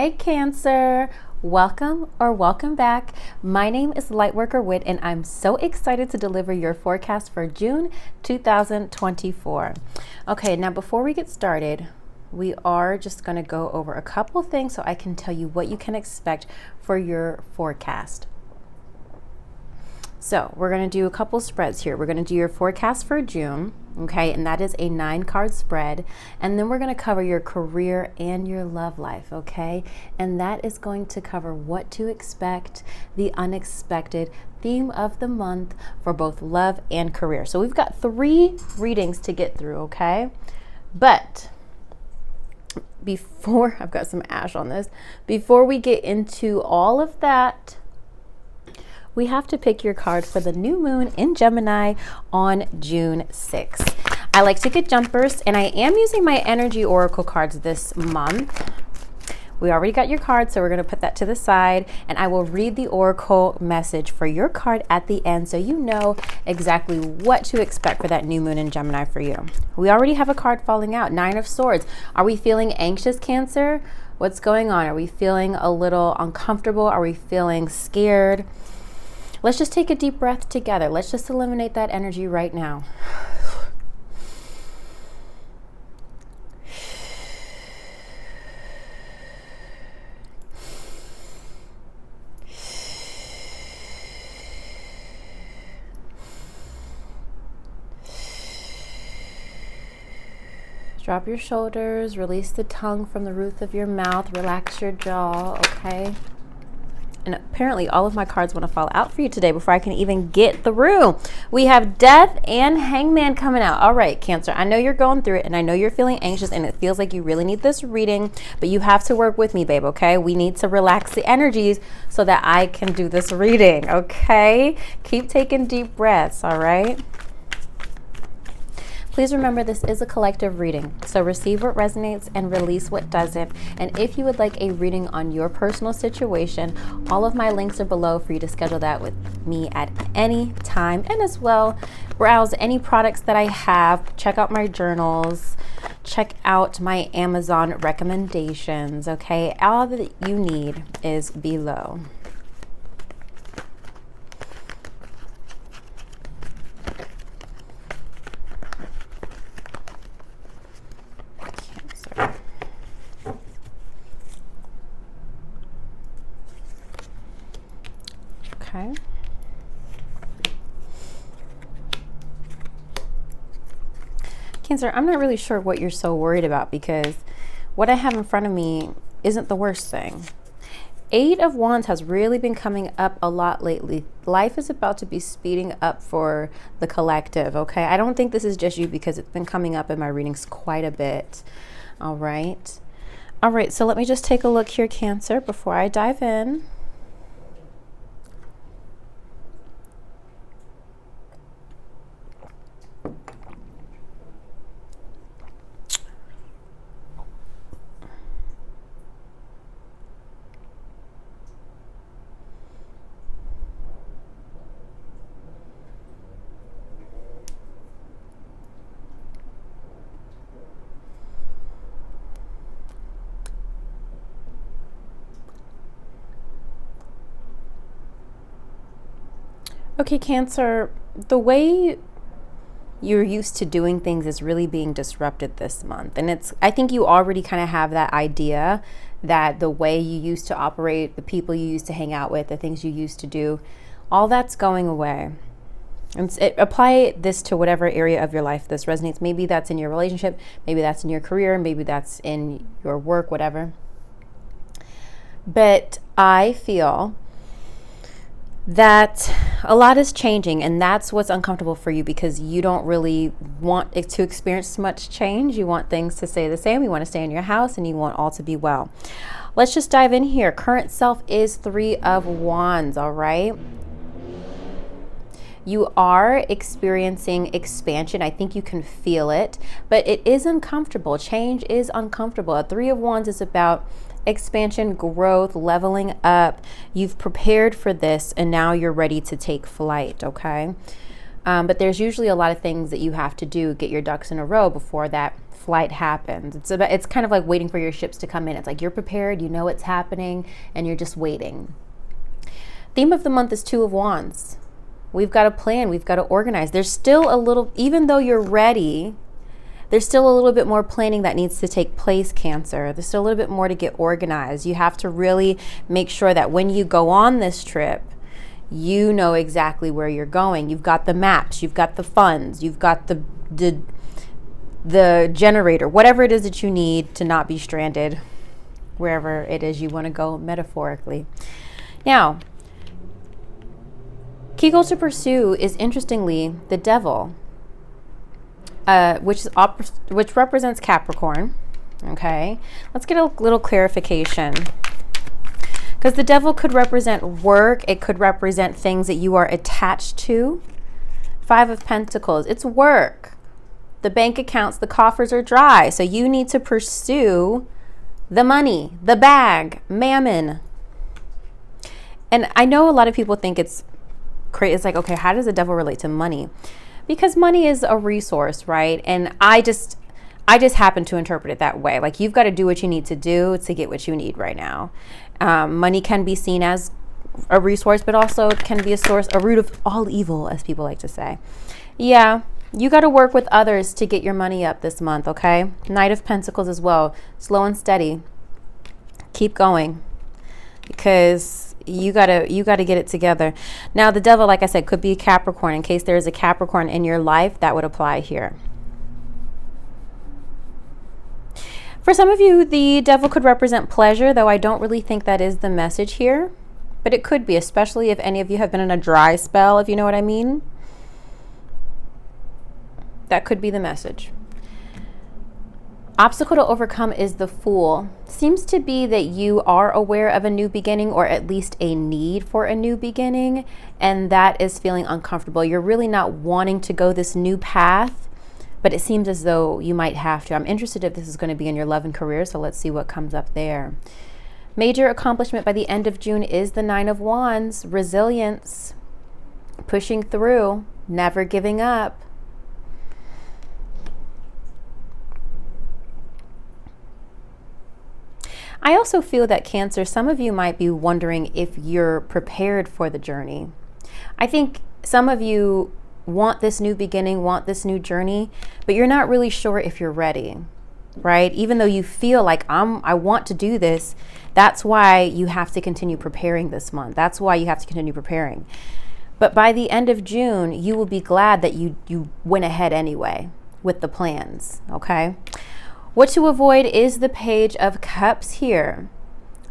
Hey Cancer, welcome or welcome back. My name is Lightworker Whit and I'm so excited to deliver your forecast for June 2024. Okay, now before we get started, we are just going to go over a couple things so I can tell you what you can expect for your forecast. So we're going to do a couple spreads here. We're going to do your forecast for June, okay, and that is a 9-card spread. And then we're going to cover your career and your love life, okay? And that is going to cover what to expect, the unexpected, theme of the month for both love and career. So we've got 3 readings to get through, okay? But before, I've got some ash on this, before we get into all of that, we have to pick your card for the new moon in Gemini on June 6th. I like to get jumpers, and I am using my energy oracle cards this month. We already got your card, so we're going to put that to the side, and I will read the oracle message for your card at the end so you know exactly what to expect for that new moon in Gemini for you. We already have a card falling out, 9 of Swords. Are we feeling anxious, Cancer? What's going on? Are we feeling a little uncomfortable? Are we feeling scared? Let's just take a deep breath together. Let's just eliminate that energy right now. Drop your shoulders, release the tongue from the roof of your mouth, relax your jaw, okay? And apparently all of my cards want to fall out for you today before I can even get through. We have Death and Hangman coming out. All right, Cancer, I know you're going through it and I know you're feeling anxious and it feels like you really need this reading, but you have to work with me, babe, okay? We need to relax the energies so that I can do this reading, okay? Keep taking deep breaths, all right? Please remember this is a collective reading, so receive what resonates and release what doesn't. And if you would like a reading on your personal situation, all of my links are below for you to schedule that with me at any time. And as well, browse any products that I have, check out my journals, check out my Amazon recommendations, okay? All that you need is below. Okay. Cancer, I'm not really sure what you're so worried about because what I have in front of me isn't the worst thing. 8 of Wands has really been coming up a lot lately. Life is about to be speeding up for the collective, okay? I don't think this is just you because it's been coming up in my readings quite a bit. All right. All right, so let me just take a look here, Cancer, before I dive in. Okay, Cancer, the way you're used to doing things is really being disrupted this month. And I think you already kind of have that idea that the way you used to operate, the people you used to hang out with, the things you used to do, all that's going away. And apply this to whatever area of your life this resonates. Maybe that's in your relationship, maybe that's in your career, maybe that's in your work, whatever. But I feel that a lot is changing, and that's what's uncomfortable for you because you don't really want it to experience much change. You want things to stay the same. You want to stay in your house and you want all to be well. Let's just dive in here. Current self is 3 of Wands, all right? You are experiencing expansion. I think you can feel it, but it is uncomfortable. Change is uncomfortable. A 3 of Wands is about expansion, growth, leveling up. You've prepared for this and now you're ready to take flight, okay? But there's usually a lot of things that you have to do, get your ducks in a row before that flight happens. It's kind of like waiting for your ships to come in. It's like you're prepared, you know it's happening, and you're just waiting. Theme of the month is Two of Wands. We've got to plan, we've got to organize. There's still a little, even though you're ready, there's still a little bit more planning that needs to take place, Cancer. There's still a little bit more to get organized. You have to really make sure that when you go on this trip, you know exactly where you're going. You've got the maps, you've got the funds, you've got the generator, whatever it is that you need to not be stranded wherever it is you want to go metaphorically. Now, key goal to pursue is, interestingly, the Devil, which represents Capricorn. Okay, let's get a little clarification, because the Devil could represent work. It could represent things that you are attached to. Five of Pentacles, it's work. The bank accounts, the coffers are dry, so you need to pursue the money, the bag, mammon. And I know a lot of people think it's like, okay, how does the Devil relate to money? Because money is a resource, right? And I just happen to interpret it that way. Like, you've got to do what you need to do to get what you need right now. Money can be seen as a resource, but also it can be a root of all evil, as people like to say. Yeah, you got to work with others to get your money up this month, okay? Knight of Pentacles as well. Slow and steady. Keep going, because you gotta get it together. Now, the Devil, like I said, could be a Capricorn. In case there is a Capricorn in your life, that would apply here. For some of you, the Devil could represent pleasure, though I don't really think that is the message here. But it could be, especially if any of you have been in a dry spell, if you know what I mean. That could be the message. Obstacle to overcome is the Fool. Seems to be that you are aware of a new beginning, or at least a need for a new beginning, and that is feeling uncomfortable. You're really not wanting to go this new path, but it seems as though you might have to. I'm interested if this is going to be in your love and career, so let's see what comes up there. Major accomplishment by the end of June is the Nine of Wands. Resilience, pushing through, never giving up. I also feel that, Cancer, some of you might be wondering if you're prepared for the journey. I think some of you want this new beginning, want this new journey, but you're not really sure if you're ready, right? Even though you feel like I want to do this, that's why you have to continue preparing this month. That's why you have to continue preparing. But by the end of June, you will be glad that you went ahead anyway with the plans, okay? What to avoid is the Page of Cups here.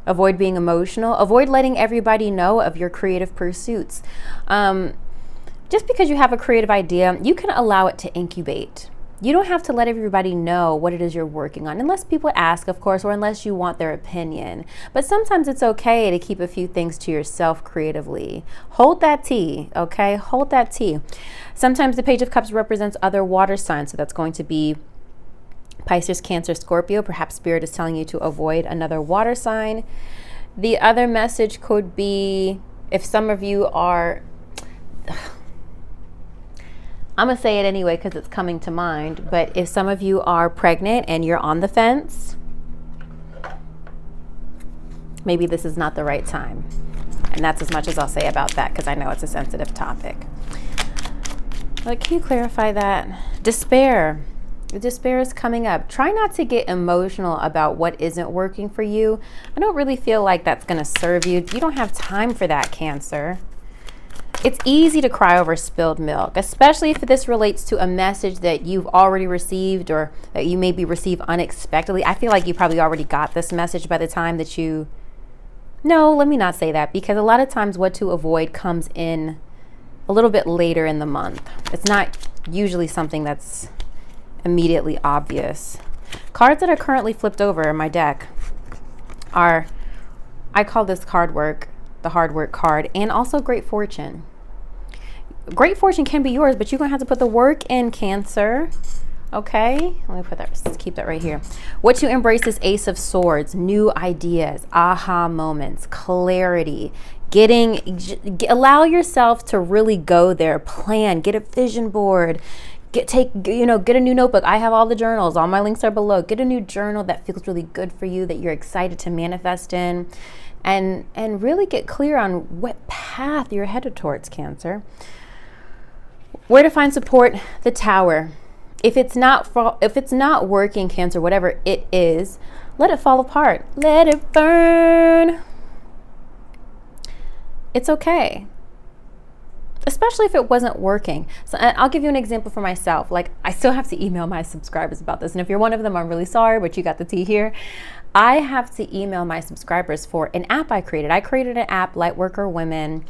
Avoid being emotional. Avoid letting everybody know of your creative pursuits. Just because you have a creative idea, you can allow it to incubate. You don't have to let everybody know what it is you're working on, unless people ask, of course, or unless you want their opinion. But sometimes it's okay to keep a few things to yourself creatively. Hold that tea, okay? Hold that tea. Sometimes the Page of Cups represents other water signs, so that's going to be Pisces, Cancer, Scorpio. Perhaps Spirit is telling you to avoid another water sign. The other message could be, if some of you are, I'm going to say it anyway because it's coming to mind, but if some of you are pregnant and you're on the fence, maybe this is not the right time. And that's as much as I'll say about that, because I know it's a sensitive topic. But can you clarify that? Despair. Despair is coming up. Try not to get emotional about what isn't working for you. I don't really feel like that's going to serve you. You don't have time for that, Cancer. It's easy to cry over spilled milk, especially if this relates to a message that you've already received or that you maybe receive unexpectedly. I feel like you probably already got this message by the time that you... No, let me not say that, because a lot of times what to avoid comes in a little bit later in the month. It's not usually something that's immediately obvious. Cards that are currently flipped over in my deck are, I call this card work, the hard work card, and also great fortune. Great fortune can be yours, but you're gonna have to put the work in, Cancer. Okay, let me put that, let's keep that right here. What to embrace is Ace of Swords, new ideas, aha moments, clarity, allow yourself to really go there, plan, get a vision board, get a new notebook. I have all the journals, all my links are below. Get a new journal that feels really good for you, that you're excited to manifest in, and really get clear on what path you're headed towards, Cancer. Where to find support? The Tower. If it's not working, Cancer, whatever it is, let it fall apart. Let it burn. It's okay. Especially if it wasn't working. So I'll give you an example for myself. Like, I still have to email my subscribers about this. And if you're one of them, I'm really sorry, but you got the tea here. I have to email my subscribers for an app I created. I created an app, Lightworker Women.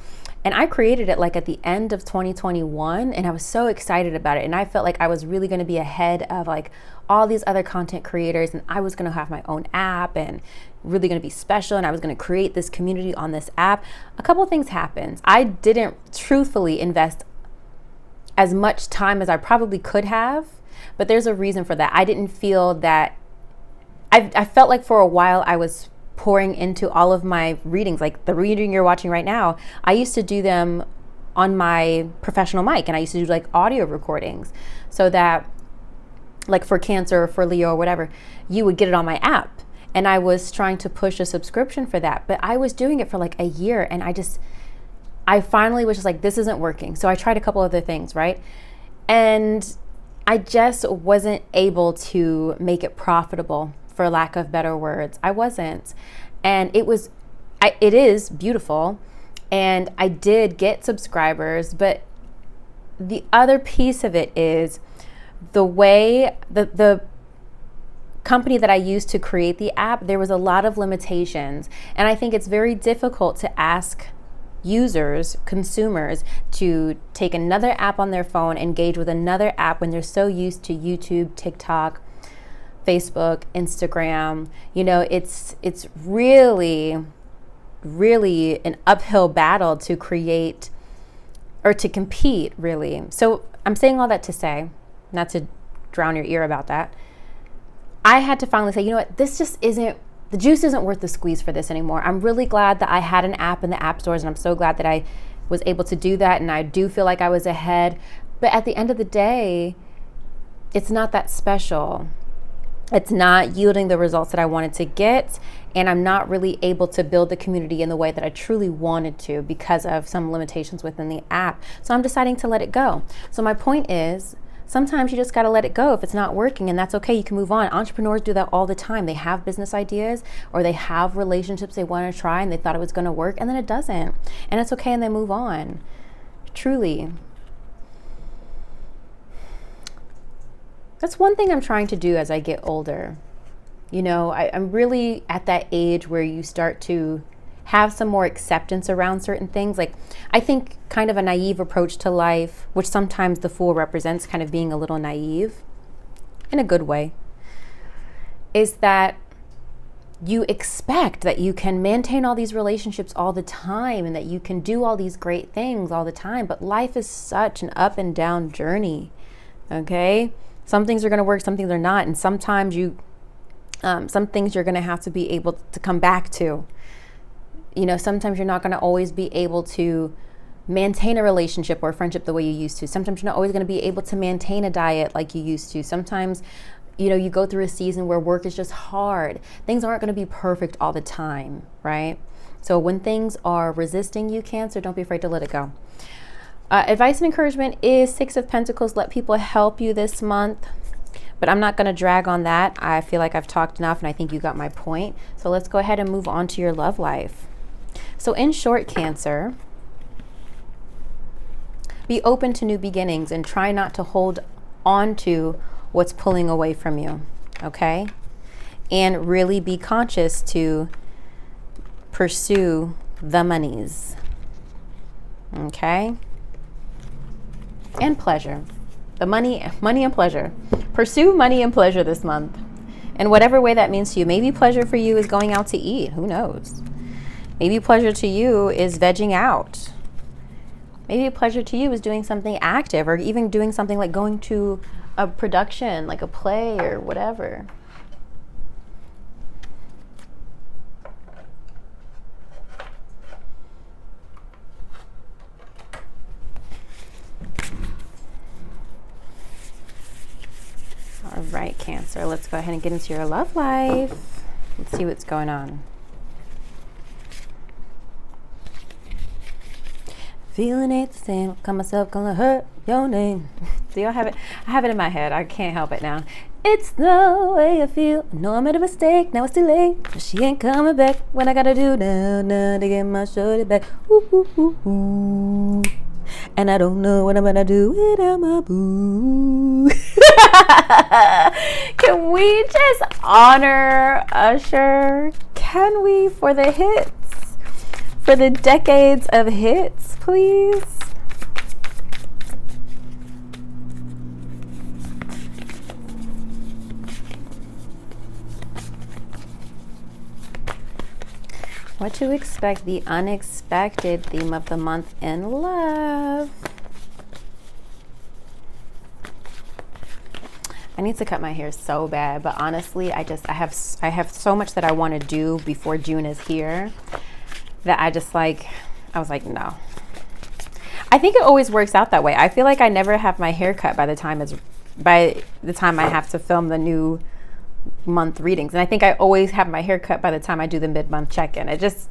And I created it like at the end of 2021, and I was so excited about it. And I felt like I was really going to be ahead of like all these other content creators, and I was going to have my own app and really going to be special, and I was going to create this community on this app. A couple of things happened. I didn't truthfully invest as much time as I probably could have, but there's a reason for that. I didn't feel that, I felt like for a while I was pouring into all of my readings, like the reading you're watching right now. I used to do them on my professional mic, and I used to do like audio recordings so that, like for Cancer or for Leo or whatever, you would get it on my app. And I was trying to push a subscription for that, but I was doing it for like a year, and I finally was just like, this isn't working. So I tried a couple other things, right? And I just wasn't able to make it profitable, for lack of better words. I wasn't. And it is beautiful, and I did get subscribers, but the other piece of it is the way the company that I used to create the app, there was a lot of limitations. And I think it's very difficult to ask users, consumers, to take another app on their phone, engage with another app when they're so used to YouTube, TikTok, Facebook, Instagram. It's really, really an uphill battle to create or to compete, really. So I'm saying all that to say, not to drown your ear about that, I had to finally say, you know what, this just isn't, the juice isn't worth the squeeze for this anymore. I'm really glad that I had an app in the app stores, and I'm so glad that I was able to do that, and I do feel like I was ahead. But at the end of the day, it's not that special. It's not yielding the results that I wanted to get, and I'm not really able to build the community in the way that I truly wanted to because of some limitations within the app. So I'm deciding to let it go. So my point is, sometimes you just got to let it go if it's not working, and that's okay. You can move on. Entrepreneurs do that all the time. They have business ideas, or they have relationships they want to try and they thought it was going to work, and then it doesn't. And it's okay, and they move on. Truly. That's one thing I'm trying to do as I get older. I'm really at that age where you start to have some more acceptance around certain things. Like, I think kind of a naive approach to life, which sometimes the Fool represents kind of being a little naive in a good way, is that you expect that you can maintain all these relationships all the time and that you can do all these great things all the time. But life is such an up and down journey, okay? Some things are going to work, some things are not. And sometimes some things you're going to have to be able to come back to. Sometimes you're not going to always be able to maintain a relationship or a friendship the way you used to. Sometimes you're not always going to be able to maintain a diet like you used to. Sometimes, you go through a season where work is just hard. Things aren't going to be perfect all the time, right? So when things are resisting you, Cancer, don't be afraid to let it go. Advice and encouragement is 6 of Pentacles. Let people help you this month. But I'm not going to drag on that. I feel like I've talked enough, and I think you got my point. So let's go ahead and move on to your love life. So in short, Cancer, be open to new beginnings and try not to hold on to what's pulling away from you, okay? And really be conscious to pursue the monies, okay? And pleasure. The money and pleasure. Pursue money and pleasure this month. In whatever way that means to you. Maybe pleasure for you is going out to eat. Who knows? Maybe pleasure to you is vegging out. Maybe pleasure to you is doing something active, or even doing something like going to a production, like a play or whatever. All right, Cancer, let's go ahead and get into your love life. Let's see what's going on. Feeling ain't the same. Call myself gonna hurt your name. Do y'all have it? I have it in my head. I can't help it now. It's the way I feel. I know I made a mistake. Now it's too late. But she ain't coming back. What I gotta do now to get my shorty back. Ooh, ooh, ooh, ooh. And I don't know what I'm gonna do without my boo. Can we just honor Usher? Can we, for the hits? For the decades of hits, please? What to expect, the unexpected theme of the month in love. I need to cut my hair so bad, but honestly, I have so much that I want to do before June is here that I was like, no. I think it always works out that way. I feel like I never have my hair cut by the time I have to film the new month readings, and I think I always have my hair cut by the time I do the mid-month check-in. It's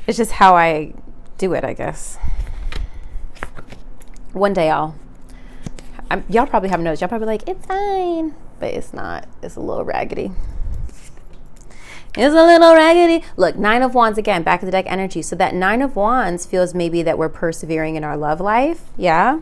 just how I do it, I guess. One day y'all probably haven't noticed. Y'all probably like, it's fine, but it's not. It's a little raggedy. It's a little raggedy. Look, 9 of Wands again, back of the deck energy. So that 9 of Wands feels maybe that we're persevering in our love life. Yeah.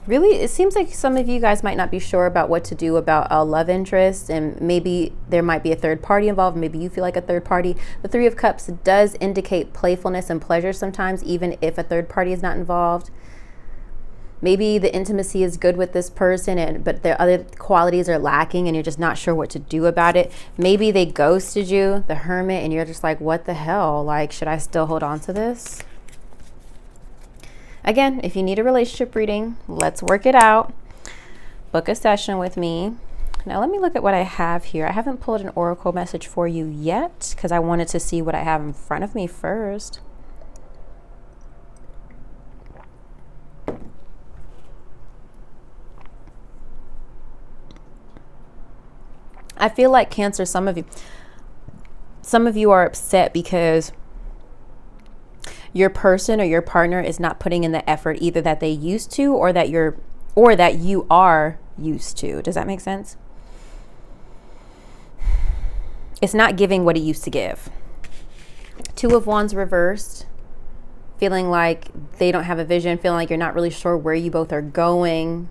Really, it seems like some of you guys might not be sure about what to do about a love interest, and maybe there might be a third party involved. Maybe you feel like a third party. The 3 of Cups does indicate playfulness and pleasure sometimes, even if a third party is not involved. Maybe the intimacy is good with this person, but the other qualities are lacking and you're just not sure what to do about it. Maybe they ghosted you, the Hermit, and you're just like, what the hell? Like, should I still hold on to this? Again, if you need a relationship reading, let's work it out. Book a session with me. Now let me look at what I have here. I haven't pulled an oracle message for you yet because I wanted to see what I have in front of me first. I feel like, Cancer, some of you are upset because your person or your partner is not putting in the effort either that they used to or that you are used to. Does that make sense? It's not giving what it used to give. 2 of Wands reversed, feeling like they don't have a vision, feeling like you're not really sure where you both are going.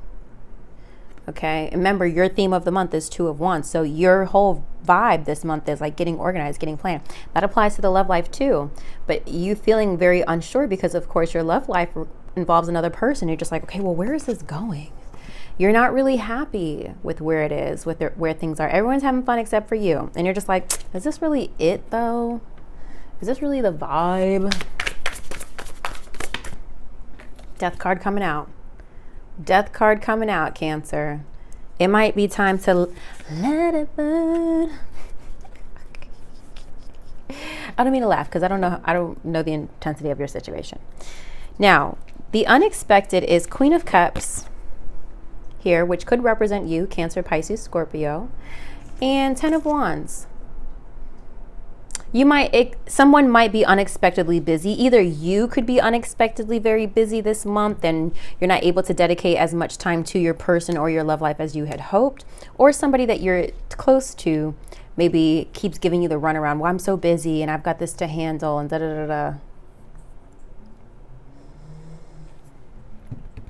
Okay, remember your theme of the month is 2 of Wands, so your whole vibe this month is like getting organized, getting planned. That applies to the love life too, but you feeling very unsure because of course your love life involves another person. You're just like, okay, well, where is this going? You're not really happy with where it is, with where things are. Everyone's having fun except for you, and you're just like, is this really it though? Is this really the vibe? Death card coming out. Death card coming out, Cancer. It might be time to let it burn. I don't mean to laugh because I don't know the intensity of your situation. Now, the unexpected is Queen of Cups here, which could represent you, Cancer, Pisces, Scorpio, and 10 of Wands. Someone might be unexpectedly busy. Either you could be unexpectedly very busy this month and you're not able to dedicate as much time to your person or your love life as you had hoped, or somebody that you're close to maybe keeps giving you the runaround. Well, I'm so busy and I've got this to handle and da-da-da-da.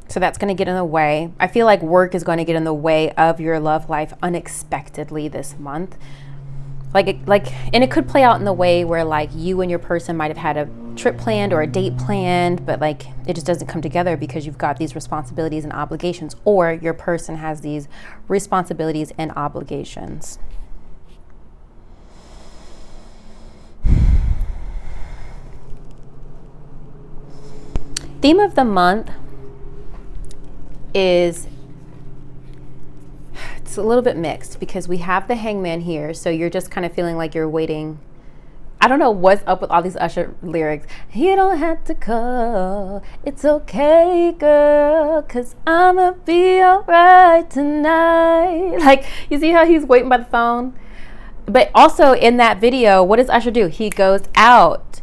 So that's going to get in the way. I feel like work is going to get in the way of your love life unexpectedly this month. And it could play out in the way where like you and your person might have had a trip planned or a date planned, but like it just doesn't come together because you've got these responsibilities and obligations, or your person has these responsibilities and obligations. Theme of the month is, it's a little bit mixed because we have the Hangman here, so you're just kind of feeling like you're waiting I don't know what's up with all these Usher lyrics. You don't have to call. It's okay, girl, 'cause I'ma be alright tonight. Like, you see how he's waiting by the phone? But also in that video, what does Usher do? He goes out.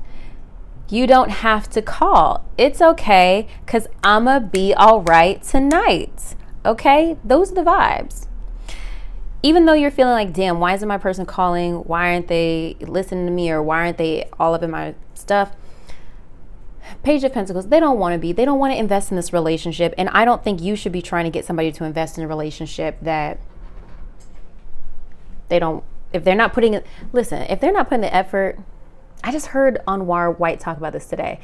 You don't have to call. It's okay, 'cause I'ma be alright tonight. Okay? Those are the vibes. Even though you're feeling like, damn, why isn't my person calling? Why aren't they listening to me? Or why aren't they all up in my stuff? Page of Pentacles, they don't want to be. They don't want to invest in this relationship. And I don't think you should be trying to get somebody to invest in a relationship that they don't, if they're not putting it, listen, if they're not putting the effort, I just heard Anwar White talk about this today.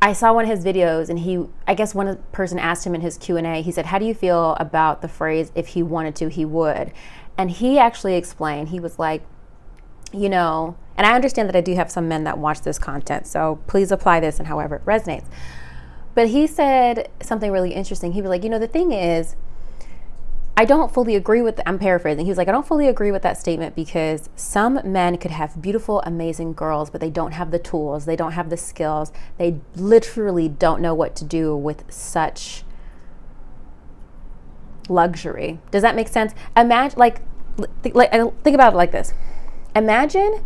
I saw one of his videos and I guess one person asked him in his Q&A, he said, how do you feel about the phrase, if he wanted to, he would? And he actually explained, he was like, you know, and I understand that I do have some men that watch this content, so please apply this and however it resonates. But he said something really interesting. He was like, you know, the thing is, I don't fully agree with, I'm paraphrasing. He was like, I don't fully agree with that statement because some men could have beautiful, amazing girls, but they don't have the tools. They don't have the skills. They literally don't know what to do with such luxury. Does that make sense? Imagine, think about it like this. Imagine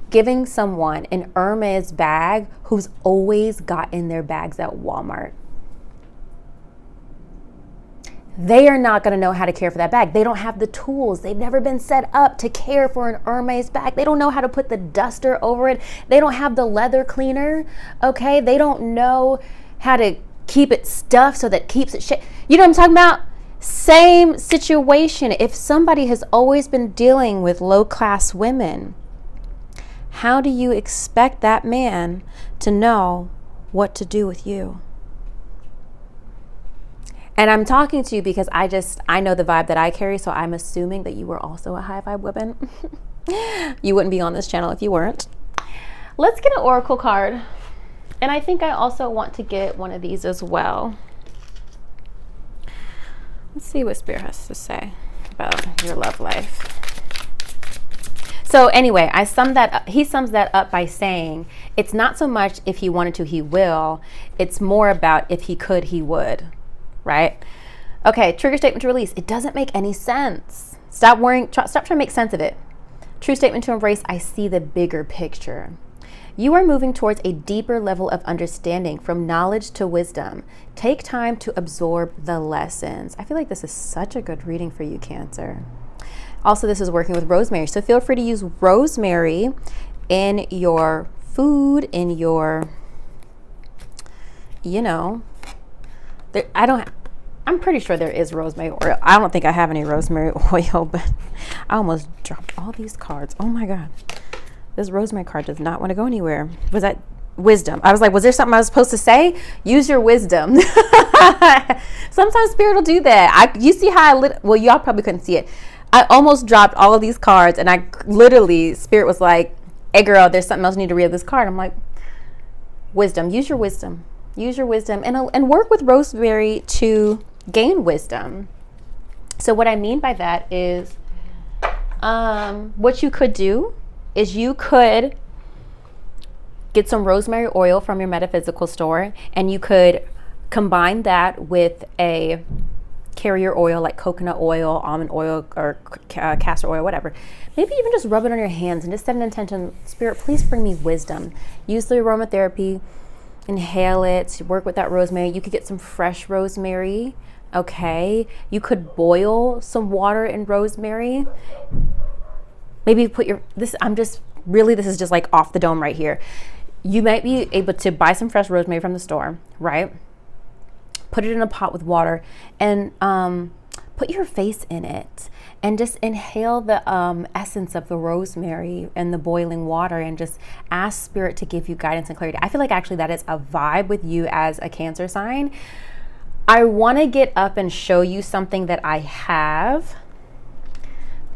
giving someone an Hermes bag who's always gotten their bags at Walmart. They are not going to know how to care for that bag. They don't have the tools. They've never been set up to care for an Hermes bag. They don't know how to put the duster over it. They don't have the leather cleaner, okay? They don't know how to keep it stuffed so that it keeps it You know what I'm talking about? Same situation. If somebody has always been dealing with low-class women, how do you expect that man to know what to do with you? And I'm talking to you because I know the vibe that I carry, so I'm assuming that you were also a high vibe woman. You wouldn't be on this channel if you weren't. Let's get an oracle card. And I think I also want to get one of these as well. Let's see what Spirit has to say about your love life. So anyway, he sums that up by saying, it's not so much if he wanted to, he will. It's more about if he could, he would. Right? Okay, trigger statement to release. It doesn't make any sense. Stop worrying. Stop trying to make sense of it. True statement to embrace. I see the bigger picture. You are moving towards a deeper level of understanding, from knowledge to wisdom. Take time to absorb the lessons. I feel like this is such a good reading for you, Cancer. Also, this is working with rosemary. So feel free to use rosemary in your food, in your, you know, I'm pretty sure there is rosemary oil. I don't think I have any rosemary oil, but I almost dropped all these cards. Oh my God. This rosemary card does not want to go anywhere. Was that wisdom? I was like, was there something I was supposed to say? Use your wisdom. Sometimes Spirit will do that. You see how well, y'all probably couldn't see it. I almost dropped all of these cards and I literally, Spirit was like, hey girl, there's something else you need to read this card. I'm like, wisdom, use your wisdom. Use your wisdom and work with rosemary to gain wisdom. So what I mean by that is what you could do is you could get some rosemary oil from your metaphysical store and you could combine that with a carrier oil like coconut oil, almond oil, or castor oil, whatever. Maybe even just rub it on your hands and just set an intention. Spirit, please bring me wisdom. Use the aromatherapy. Inhale it, work with that rosemary. You could get some fresh rosemary, okay? You could boil some water in rosemary. Maybe put this is just like off the dome right here. You might be able to buy some fresh rosemary from the store, right? Put it in a pot with water and put your face in it and just inhale the essence of the rosemary and the boiling water and just ask Spirit to give you guidance and clarity. I feel like actually that is a vibe with you as a Cancer sign. I want to get up and show you something that I have,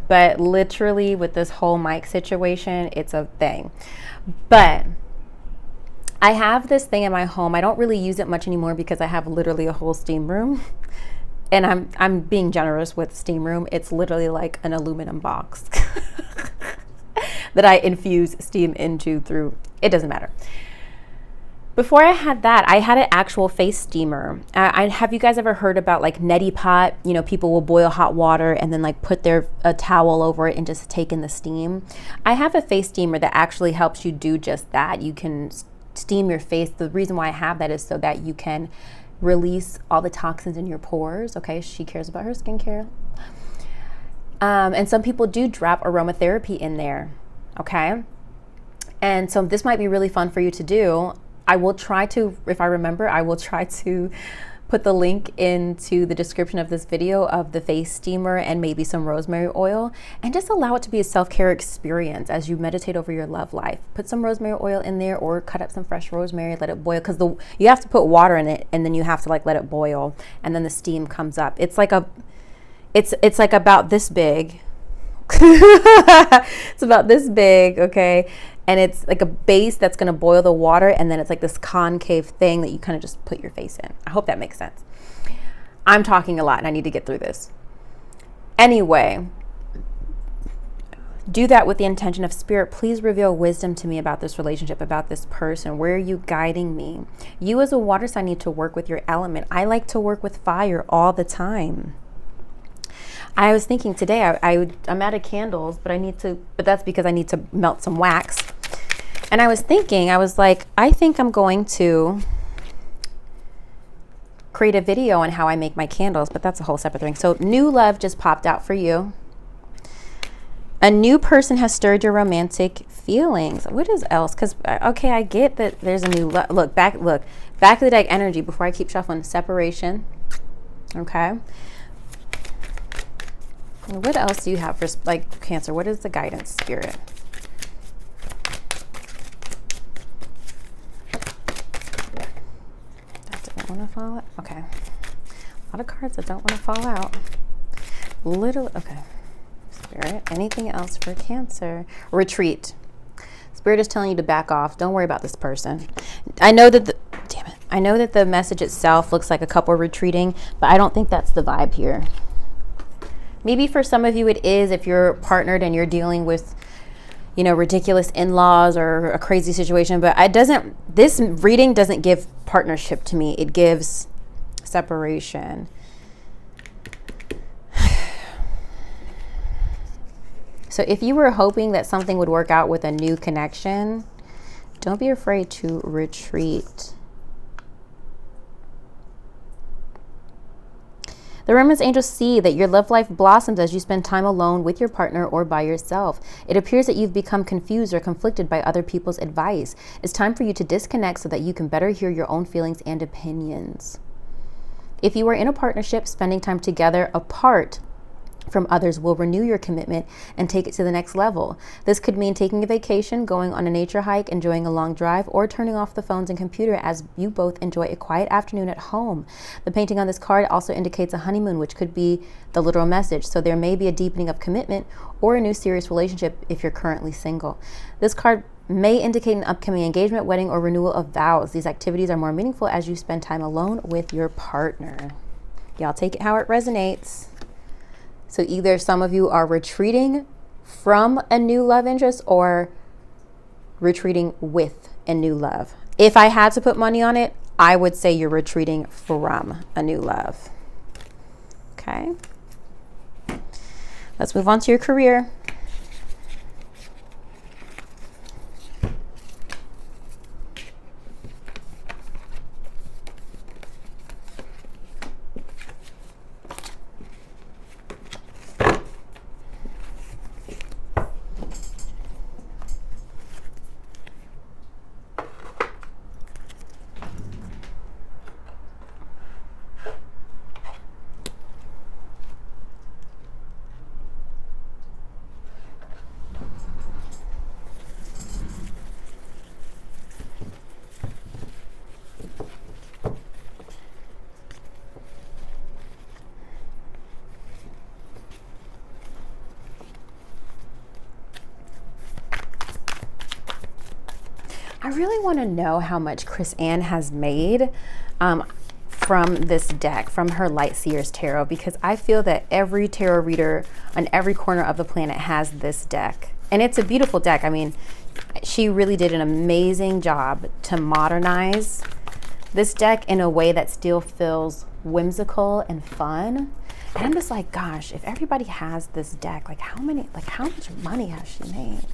but literally with this whole mic situation, it's a thing. But I have this thing in my home. I don't really use it much anymore because I have literally a whole steam room. And I'm being generous with steam room. It's literally like an aluminum box. that I infuse steam into through, it doesn't matter. Before I had that, I had an actual face steamer. Have you guys ever heard about like neti pot? You know, people will boil hot water and then like put a towel over it and just take in the steam. I have a face steamer that actually helps you do just that. You can steam your face. The reason why I have that is so that you can release all the toxins in your pores. Okay, she cares about her skincare. And some people do drop aromatherapy in there. Okay, and so this might be really fun for you to do. I will try to, if I remember, I will try to put the link into the description of this video of the face steamer and maybe some rosemary oil, and just allow it to be a self-care experience as you meditate over your love life. Put some rosemary oil in there, or cut up some fresh rosemary, let it boil, because you have to put water in it and then you have to like let it boil, and then the steam comes up. It's like it's like about this big. It's about this big, okay? And it's like a base that's going to boil the water, and then it's like this concave thing that you kind of just put your face in. I hope that makes sense. I'm talking a lot and I need to get through this. Anyway, do that with the intention of, Spirit, please reveal wisdom to me about this relationship, about this person. Where are you guiding me? You as a water sign need to work with your element. I like to work with fire all the time. I was thinking today, I'm out of candles, but that's because I need to melt some wax. And I was thinking, I was like, I think I'm going to create a video on how I make my candles, but that's a whole separate thing. So new love just popped out for you. A new person has stirred your romantic feelings. What is else? Because, okay, I get that there's a new love. Look, back of the deck energy before I keep shuffling. Separation. Okay. What else do you have for like Cancer? What is the guidance, Spirit? That didn't want to fall out. Okay. A lot of cards that don't want to fall out. Literally. Okay. Spirit. Anything else for Cancer? Retreat. Spirit is telling you to back off. Don't worry about this person. I know that I know that the message itself looks like a couple retreating, but I don't think that's the vibe here. Maybe for some of you it is, if you're partnered and you're dealing with, you know, ridiculous in-laws or a crazy situation, but this reading doesn't give partnership to me. It gives separation. So if you were hoping that something would work out with a new connection, don't be afraid to retreat. The Remembrance Angels see that your love life blossoms as you spend time alone with your partner or by yourself. It appears that you've become confused or conflicted by other people's advice. It's time for you to disconnect so that you can better hear your own feelings and opinions. If you are in a partnership, spending time together apart from others will renew your commitment and take it to the next level. This could mean taking a vacation, going on a nature hike, enjoying a long drive, or turning off the phones and computer as you both enjoy a quiet afternoon at home. The painting on this card also indicates a honeymoon, which could be the literal message. So there may be a deepening of commitment or a new serious relationship if you're currently single. This card may indicate an upcoming engagement, wedding, or renewal of vows. These activities are more meaningful as you spend time alone with your partner. Y'all take it how it resonates. So either some of you are retreating from a new love interest or retreating with a new love. If I had to put money on it, I would say you're retreating from a new love. Okay. Let's move on to your career. I really want to know how much Chris Ann has made from this deck, from her Light Seers Tarot, because I feel that every tarot reader on every corner of the planet has this deck. And it's a beautiful deck. I mean, she really did an amazing job to modernize this deck in a way that still feels whimsical and fun. And I'm just like, gosh, if everybody has this deck, like how much money has she made?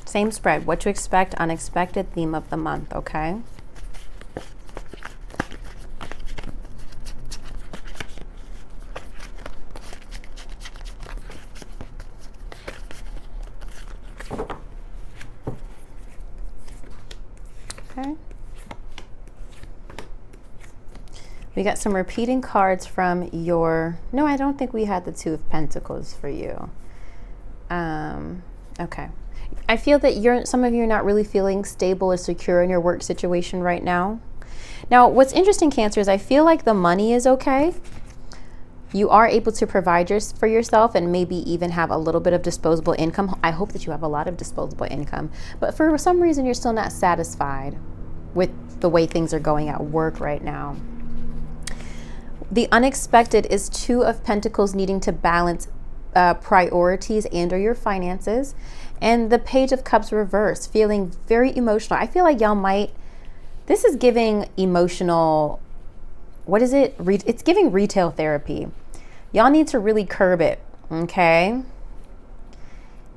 Same spread. What to expect, unexpected, theme of the month, okay? Okay. We got some repeating cards from your, no, I don't think we had the Two of Pentacles for you. Okay. I feel that some of you are not really feeling stable or secure in your work situation right now. Now, what's interesting, Cancer, is I feel like the money is okay. You are able to provide for yourself and maybe even have a little bit of disposable income. I hope that you have a lot of disposable income. But for some reason, you're still not satisfied with the way things are going at work right now. The unexpected is Two of Pentacles, needing to balance priorities and or your finances. And the Page of Cups reverse, feeling very emotional. I feel like y'all might, this is giving emotional, what is it? It's giving retail therapy. Y'all need to really curb it, okay?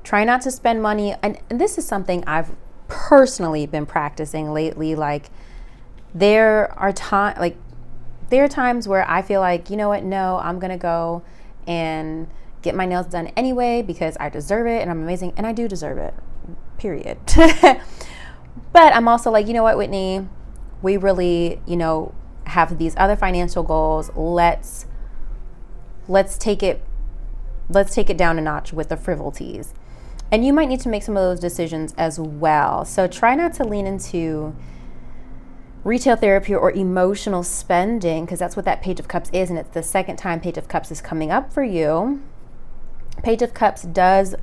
Try not to spend money. And this is something I've personally been practicing lately. Like there are times where I feel like, you know what? No, I'm going to go and get my nails done anyway because I deserve it and I'm amazing and I do deserve it, period. But I'm also like, you know what, Whitney, we really, have these other financial goals. Let's take it down a notch with the frivolities. And you might need to make some of those decisions as well. So try not to lean into retail therapy or emotional spending, because that's what that Page of Cups is, and it's the second time Page of Cups is coming up for you. Page of Cups does,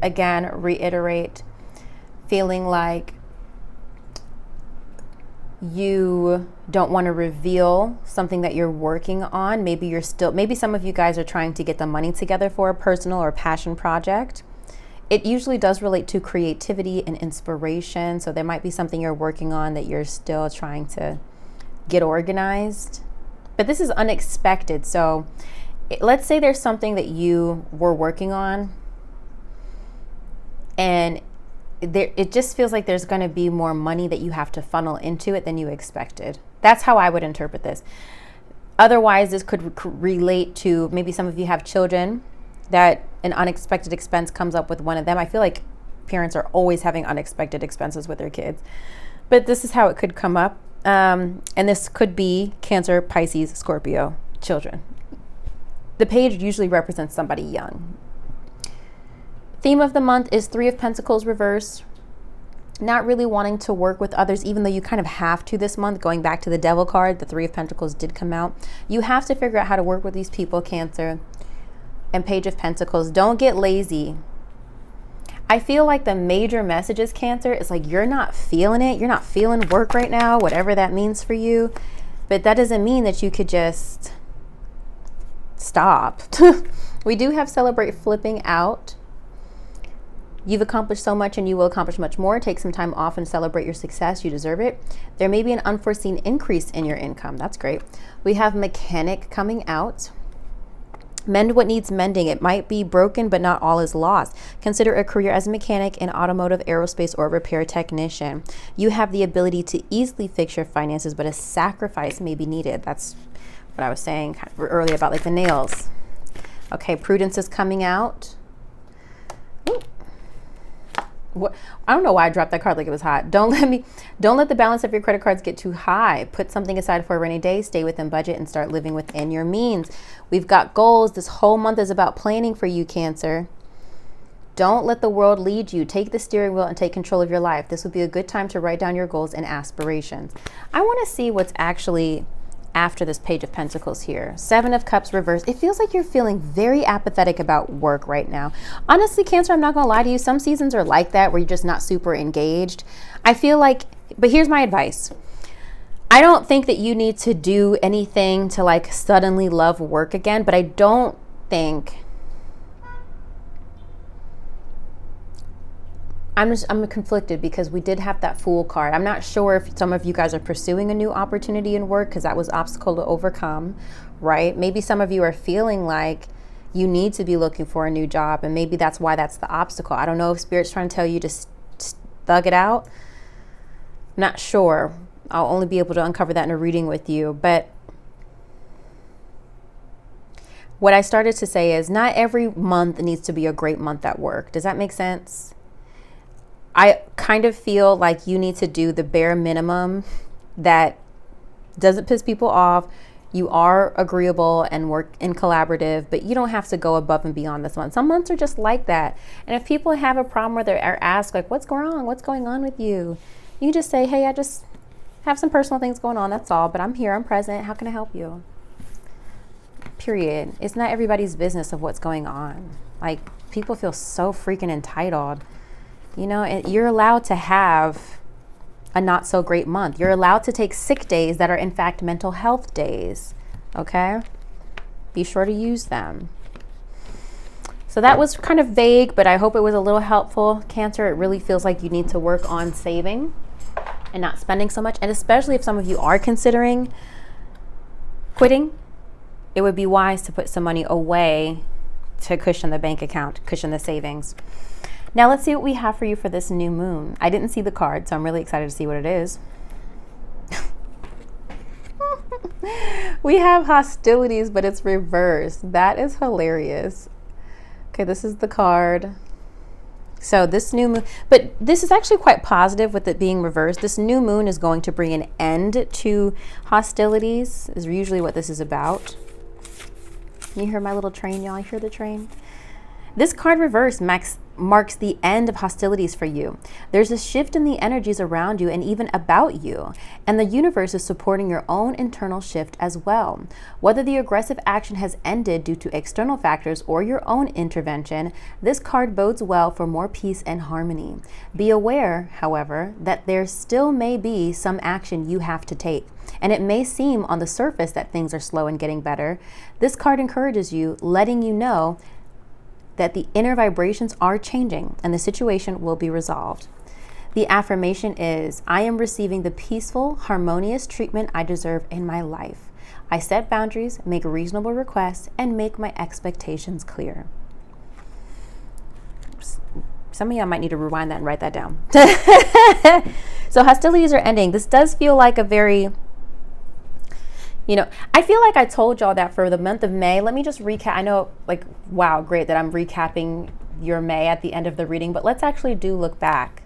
again, reiterate feeling like you don't want to reveal something that you're working on. Maybe some of you guys are trying to get the money together for a personal or passion project. It usually does relate to creativity and inspiration. So there might be something you're working on that you're still trying to get organized. But this is unexpected. So let's say there's something that you were working on and it just feels like there's going to be more money that you have to funnel into it than you expected. That's how I would interpret this. Otherwise, this could relate to maybe some of you have children that an unexpected expense comes up with one of them. I feel like parents are always having unexpected expenses with their kids. But this is how it could come up. And this could be Cancer, Pisces, Scorpio, children. The page usually represents somebody young. Theme of the month is Three of Pentacles reverse. Not really wanting to work with others, even though you kind of have to this month. Going back to the Devil card, the Three of Pentacles did come out. You have to figure out how to work with these people, Cancer. And Page of Pentacles, don't get lazy. I feel like the major messages, Cancer, is like you're not feeling it. You're not feeling work right now, whatever that means for you. But that doesn't mean that you could just stop. We do have Celebrate Flipping out. You've accomplished so much and you will accomplish much more. Take some time off and celebrate your success. You deserve it. There may be an unforeseen increase in your income. That's great. We have Mechanic coming out. Mend what needs mending. It might be broken, but not all is lost. Consider a career as a mechanic in automotive, aerospace, or repair technician. You have the ability to easily fix your finances, but a sacrifice may be needed. That's what I was saying kind of earlier about like the nails. Okay, Prudence is coming out. Ooh. What? I don't know why I dropped that card like it was hot. Don't let the balance of your credit cards get too high. Put something aside for a rainy day, stay within budget, and start living within your means. We've got goals. This whole month is about planning for you, Cancer. Don't let the world lead you. Take the steering wheel and take control of your life. This would be a good time to write down your goals and aspirations. I want to see what's actually after this Page of Pentacles here. Seven of Cups reverse. It feels like you're feeling very apathetic about work right now. Honestly, Cancer, I'm not gonna lie to you. Some seasons are like that where you're just not super engaged. I feel like But here's my advice. I don't think that you need to do anything to like suddenly love work again, but I don't think, I'm conflicted because we did have that Fool card. I'm not sure if some of you guys are pursuing a new opportunity in work because that was obstacle to overcome, right? Maybe some of you are feeling like you need to be looking for a new job, and maybe that's why that's the obstacle. I don't know if Spirit's trying to tell you to thug it out. Not sure. I'll only be able to uncover that in a reading with you. But what I started to say is not every month needs to be a great month at work. Does that make sense? I kind of feel like you need to do the bare minimum that doesn't piss people off. You are agreeable and work in collaborative, but you don't have to go above and beyond this month. Some months are just like that. And if people have a problem where they're asked like, what's going on? What's going on with you? You just say, hey, I just have some personal things going on. That's all. But I'm here. I'm present. How can I help you? Period. It's not everybody's business of what's going on. Like, people feel so freaking entitled. You know, you're allowed to have a not so great month. You're allowed to take sick days that are in fact mental health days. Okay? Be sure to use them. So that was kind of vague, but I hope it was a little helpful. Cancer, it really feels like you need to work on saving and not spending so much. And especially if some of you are considering quitting, it would be wise to put some money away to cushion the bank account, cushion the savings. Now let's see what we have for you for this new moon. I didn't see the card, so I'm really excited to see what it is. We have hostilities, but it's reversed. That is hilarious. Okay, this is the card. So this new moon, but this is actually quite positive with it being reversed. This new moon is going to bring an end to hostilities, is usually what this is about. You hear my little train, y'all? You hear the train? This card reverse marks the end of hostilities for you. There's a shift in the energies around you and even about you, and the universe is supporting your own internal shift as well. Whether the aggressive action has ended due to external factors or your own intervention, this card bodes well for more peace and harmony. Be aware, however, that there still may be some action you have to take, and it may seem on the surface that things are slow and getting better. This card encourages you, letting you know that the inner vibrations are changing and the situation will be resolved. The affirmation is, I am receiving the peaceful, harmonious treatment I deserve in my life. I set boundaries, make reasonable requests, and make my expectations clear. Some of y'all might need to rewind that and write that down. So hostilities are ending. This does feel like a very, I feel like I told y'all that for the month of May. Let me just recap. I know, wow, great that I'm recapping your May at the end of the reading, but let's actually look back.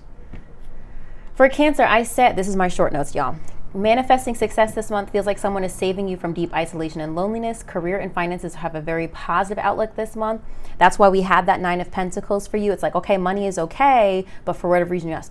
For Cancer, I said, this is my short notes, y'all. Manifesting success this month feels like someone is saving you from deep isolation and loneliness. Career and finances have a very positive outlook this month. That's why we had that 9 of Pentacles for you. It's like, okay, money is okay, but for whatever reason, you're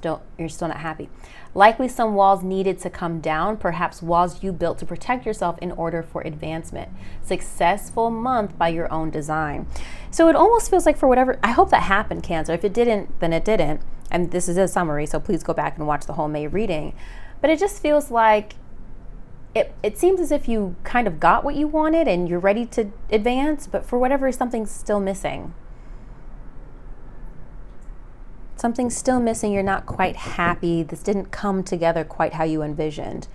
still not happy. Likely some walls needed to come down, perhaps walls you built to protect yourself in order for advancement. Successful month by your own design. So it almost feels like for whatever, I hope that happened, Cancer. If it didn't, then it didn't. And this is a summary, so please go back and watch the whole May reading. But it just feels like it seems as if you kind of got what you wanted and you're ready to advance, but for whatever, something's still missing. Something's still missing. You're not quite happy. This didn't come together quite how you envisioned.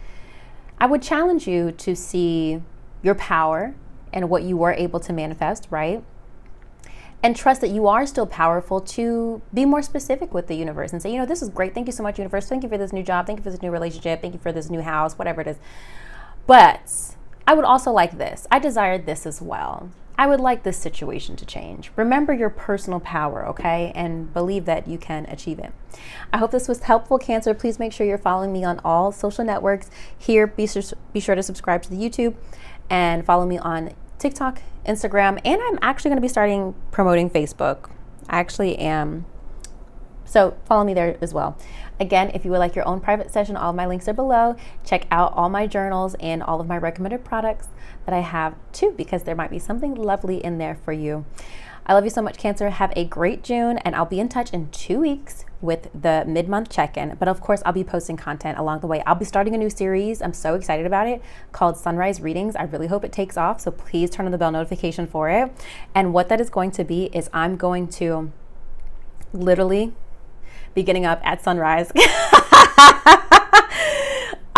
I would challenge you to see your power and what you were able to manifest, right? And trust that you are still powerful to be more specific with the universe and say, this is great. Thank you so much, universe. Thank you for this new job. Thank you for this new relationship. Thank you for this new house, whatever it is. But I would also like this. I desire this as well. I would like this situation to change. Remember your personal power, okay? And believe that you can achieve it. I hope this was helpful, Cancer. Please make sure you're following me on all social networks. Here, be sure to subscribe to the YouTube and follow me on TikTok, Instagram, and I'm actually going to be starting promoting Facebook. I actually am. So follow me there as well. Again, if you would like your own private session, all of my links are below. Check out all my journals and all of my recommended products that I have too, because there might be something lovely in there for you. I love you so much, Cancer. Have a great June, and I'll be in touch in 2 weeks with the mid-month check-in. But of course, I'll be posting content along the way. I'll be starting a new series. I'm so excited about it, called Sunrise Readings. I really hope it takes off. So please turn on the bell notification for it. And what that is going to be is I'm going to literally be getting up at sunrise.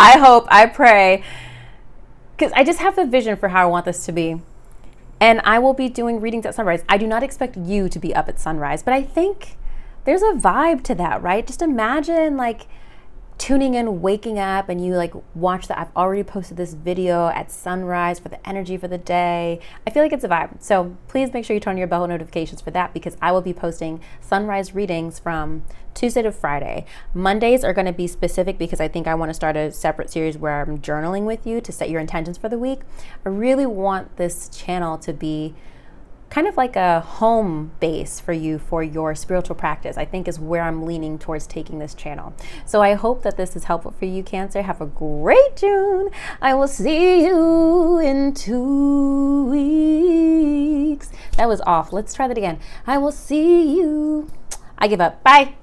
I hope, I pray, because I just have the vision for how I want this to be. And I will be doing readings at sunrise. I do not expect you to be up at sunrise, but I think there's a vibe to that, right? Just imagine like tuning in, waking up, and you like watch that. I've already posted this video at sunrise for the energy for the day. I feel like it's a vibe. So please make sure you turn on your bell notifications for that, because I will be posting sunrise readings from Tuesday to Friday. Mondays are going to be specific because I think I want to start a separate series where I'm journaling with you to set your intentions for the week. I really want this channel to be kind of like a home base for you for your spiritual practice, I think is where I'm leaning towards taking this channel. So I hope that this is helpful for you, Cancer. Have a great June. I will see you in 2 weeks. That was off. Let's try that again. I will see you. I give up. Bye.